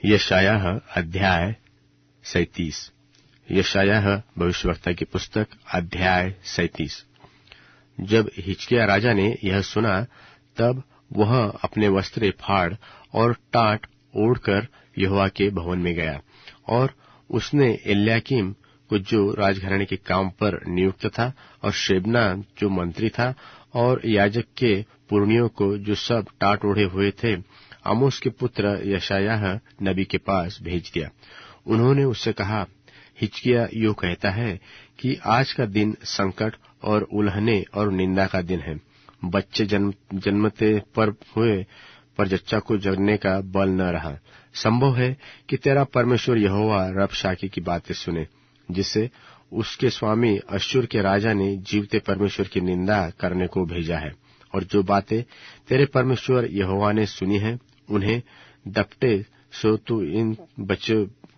यशायाह अध्याय 37। यशायाह भविष्यवक्ता की पुस्तक अध्याय 37। जब हिजकिय्याह राजा ने यह सुना, तब वह अपने वस्त्र फाड़ और टाट ओढ़कर यहोवा के भवन में गया, और उसने एल्याकीम को जो राजघराने के काम पर नियुक्त था, और शेबना जो मंत्री था, और याजक के पुरनियों को जो सब टाट ओढ़े हुए थे, आमोस के पुत्र यशायाह नबी के पास भेज दिया। उन्होंने उससे कहा, हिजकिय्याह यूं कहता है कि आज का दिन संकट और उल्हने और निंदा का दिन है। बच्चे जन्मते पर हुए, पर जच्चा को जगने का बल न रहा। संभव है कि तेरा परमेश्वर यहोवा रबशाके की बातें सुने, जिसे उसके स्वामी अश्शूर के राजा ने जीवते परमेश्वर की निंदा करने को भेजा है। और जो बातें तेरे परमेश्वर यहोवा ने सुनी है, उन्हें दपटे सो तू इन बच्चे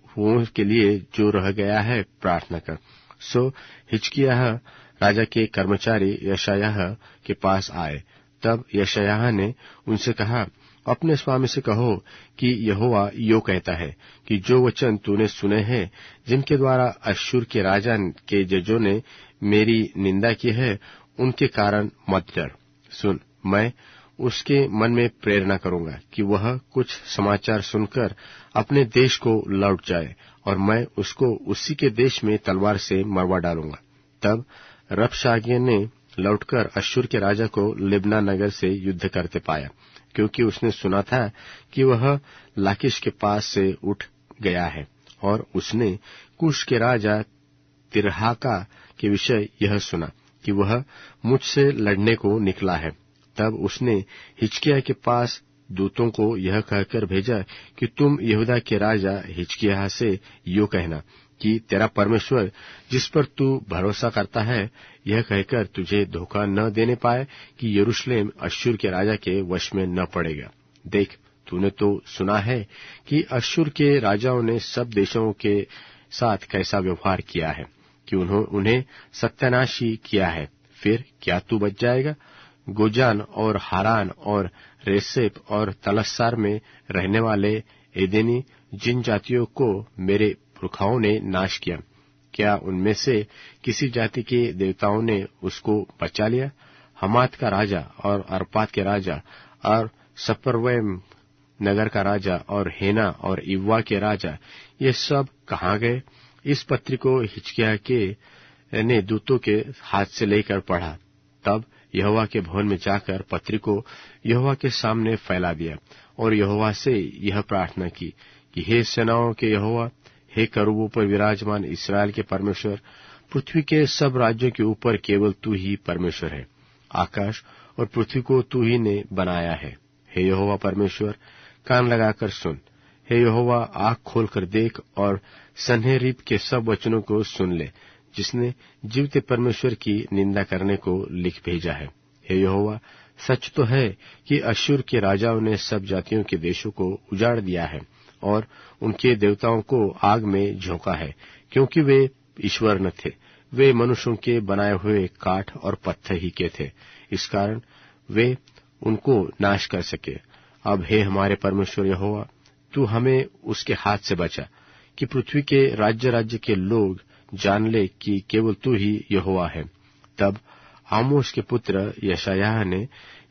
हुओं के लिए जो रह गया है प्रार्थना कर। सो हिजकिय्याह राजा के कर्मचारी यशायाह के पास आए। तब यशायाह ने उनसे कहा, अपने स्वामी से कहो कि यहोवा यो कहता है कि जो वचन तूने सुने हैं, जिनके द्वारा अश्शूर के राजा के जजों ने मेरी निंदा की है, उनके कारण मत डर। सुन, मैं उसके मन में प्रेरणा करूंगा कि वह कुछ समाचार सुनकर अपने देश को लौट जाए, और मैं उसको उसी के देश में तलवार से मरवा डालूंगा। तब रबशाके ने लौटकर अश्शूर के राजा को लिब्ना नगर से युद्ध करते पाया, क्योंकि उसने सुना था कि वह लाकीश के पास से उठ गया है, और उसने कुश के राजा तिरहाका के विषय यह सुना कि वह मुझसे लड़ने को निकला है। तब उसने हिजकिय्याह के पास दूतों को यह कहकर भेजा कि तुम यहूदा के राजा हिजकिय्याह से यो कहना कि तेरा परमेश्वर जिस पर तू भरोसा करता है, यह कहकर तुझे धोखा न देने पाए कि यरूशलेम अश्शूर के राजा के वश में न पड़ेगा। देख, तूने तो सुना है कि अश्शूर के राजाओं ने सब देशों के साथ कैसा व्यवहार किया है, कि उन्हें सत्यानाशी किया है। फिर क्या तू बच जाएगा? गोजान और हारान और रेसेप और तलस्सार में रहने वाले एदेनी जिन जातियों को मेरे पुरखाओं ने नाश किया, क्या उनमें से किसी जाति के देवताओं ने उसको बचा लिया? हमात का राजा और अर्पाद के राजा और सपर्वैम नगर का राजा और हेना और इव्वा के राजा, ये सब कहाँ गए? इस पत्री को हिजकिय्याह के ने दूतों के हाथ से लेकर पढ़ा। तब यहोवा के भवन में जाकर पत्री को यहोवा के सामने फैला दिया, और यहोवा से यह प्रार्थना की कि हे सेनाओं के यहोवा, हे करूबों पर विराजमान इस्राएल के परमेश्वर, पृथ्वी के सब राज्यों के ऊपर केवल तू ही परमेश्वर है। आकाश और पृथ्वी को तू ही ने बनाया है। हे यहोवा परमेश्वर, कान लगाकर सुन। हे यहोवा, आँख खोलकर देख और सन्हेरीब के सब वचनों को सुन ले, जिसने जीवते परमेश्वर की निंदा करने को लिख भेजा है। हे यहोवा, सच तो है कि अश्शूर के राजाओं ने सब जातियों के देशों को उजाड़ दिया है, और उनके देवताओं को आग में झोंका है, क्योंकि वे ईश्वर न थे, वे मनुष्यों के बनाए हुए काठ और पत्थर ही के थे। इस कारण वे उनको नाश कर सके। अब हे हमारे परमेश्वर यहोवा, तू हमें उसके हाथ से बचा, कि पृथ्वी के राज्य राज्य के लोग जान ले कि केवल तू ही यहोवा है। तब आमोस के पुत्र यशायाह ने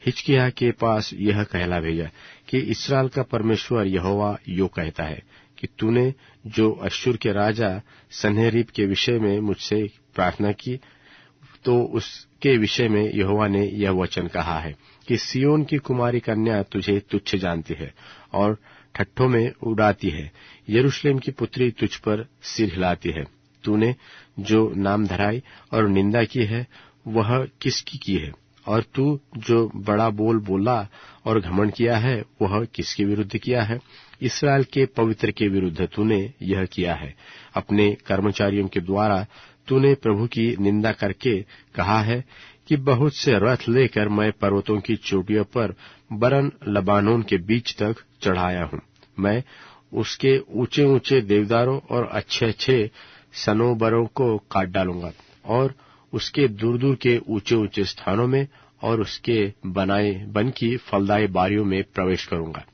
हिजकिय्याह के पास यह कहला भेजा कि इस्राएल का परमेश्वर यहोवा यो कहता है कि तूने जो अश्शूर के राजा सन्हेरीब के विषय में मुझसे प्रार्थना की, तो उसके विषय में यहोवा ने यह वचन कहा है कि सियोन की कुमारी कन्या तुझे तुच्छ जानती है और ठट्ठों में उड़ाती है। यरूशलेम की पुत्री तुझ पर सिर हिलाती है। तूने जो नाम धराई और निंदा की है, वह किसकी की है? और तू जो बड़ा बोल बोला और घमंड किया है, वह किसके विरुद्ध किया है? इस्राएल के पवित्र के विरुद्ध तूने यह किया है। अपने कर्मचारियों के द्वारा तूने प्रभु की निंदा करके कहा है कि बहुत से रथ लेकर मैं पर्वतों की चोटियों पर बरन लबानोन के बीच तक चढ़ाया हूं। मैं उसके ऊंचे ऊंचे देवदारों और अच्छे अच्छे सनोबरों को काट डालूंगा, और उसके दूर दूर के ऊंचे ऊंचे स्थानों में और उसके बनाए बन की फलदायी बारियों में प्रवेश करूंगा।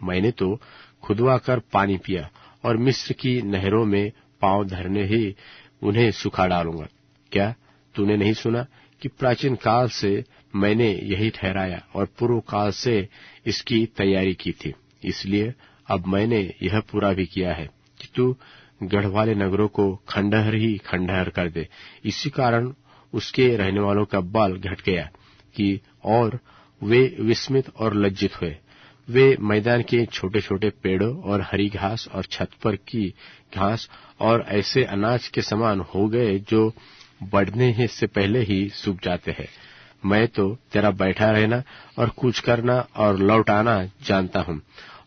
मैंने तो खुदवा कर पानी पिया, और मिस्र की नहरों में पांव धरने ही उन्हें सुखा डालूंगा। क्या तूने नहीं सुना कि प्राचीन काल से मैंने यही ठहराया और पूर्व काल से इसकी तैयारी की थी। इसलिए अब मैंने यह पूरा भी किया है कि तू गढ़ वाले नगरों को खंडहर ही खंडहर कर दे। इसी कारण उसके रहने वालों का बल घट गया कि और वे विस्मित और लज्जित हुए। वे मैदान के छोटे छोटे पेड़ों और हरी घास और छत पर की घास और ऐसे अनाज के समान हो गए जो बढ़ने से पहले ही सूख जाते हैं। मैं तो तेरा बैठा रहना और कूच करना और लौट आना जानता हूँ,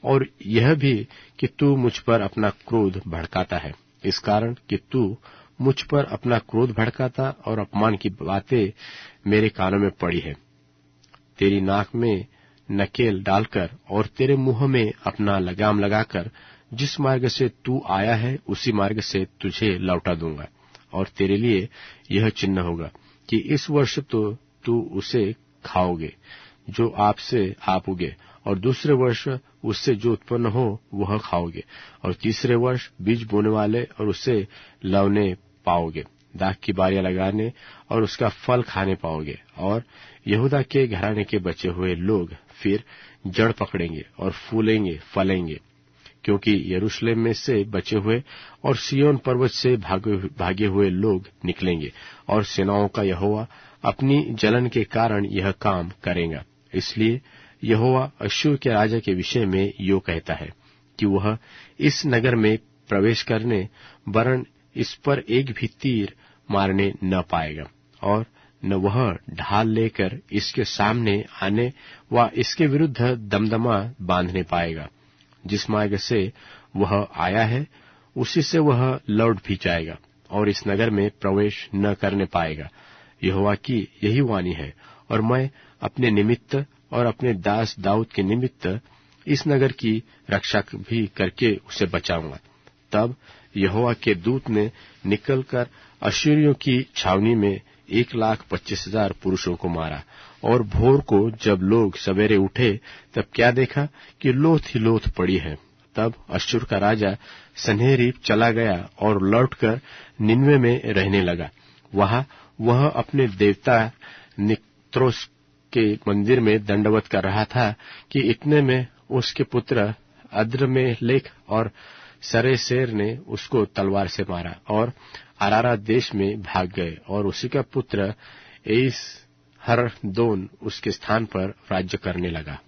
और यह भी कि तू मुझ पर अपना क्रोध भड़काता है। इस कारण कि तू मुझ पर अपना क्रोध भड़काता और अपमान की बातें मेरे कानों में पड़ी है। तेरी नाक में नकेल डालकर और तेरे मुंह में अपना लगाम लगाकर जिस मार्ग से तू आया है उसी मार्ग से तुझे लौटा दूंगा। और तेरे लिए यह चिन्ह होगा कि इस वर्ष तो तू उसे खाओगे जो आपसे आप उगे, और दूसरे वर्ष उससे जो उत्पन्न हो वह खाओगे, और तीसरे वर्ष बीज बोने वाले और उसे लवने पाओगे, दाख की बारियां लगाने और उसका फल खाने पाओगे। और यहूदा के घराने के बचे हुए लोग फिर जड़ पकड़ेंगे और फूलेंगे फलेंगे, क्योंकि यरूशलेम में से बचे हुए और सिय्योन पर्वत से भागे हुए लोग निकलेंगे, और सेनाओं का यहोवा अपनी जलन के कारण यह काम करेगा। इसलिए यहोवा अश्शूर के राजा के विषय में यो कहता है कि वह इस नगर में प्रवेश करने वरन इस पर एक भी तीर मारने न पाएगा, और न वह ढाल लेकर इसके सामने आने व इसके विरुद्ध दमदमा बांधने पाएगा। जिस मार्ग से वह आया है उसी से वह लौट भी जाएगा, और इस नगर में प्रवेश न करने पाएगा। यहोवा की यही वाणी है, और मैं अपने निमित्त और अपने दास दाऊद के निमित्त इस नगर की रक्षा भी करके उसे बचाऊंगा। तब यहोवा के दूत ने निकलकर अश्शूरियों की छावनी में 1,25,000 पुरुषों को मारा। और भोर को जब लोग सवेरे उठे तब क्या देखा कि लोथ ही लोथ पड़ी है। तब अश्शूर का राजा सन्हेरीब चला गया और लौटकर निनवे में रहने लगा। वहां वह अपने देवता निक्त्रोस के मंदिर में दंडवत कर रहा था कि इतने में उसके पुत्र अद्रमेलेक और सरेसेर ने उसको तलवार से मारा और अरारा देश में भाग गए, और उसी का पुत्र एस हरदोन उसके स्थान पर राज्य करने लगा।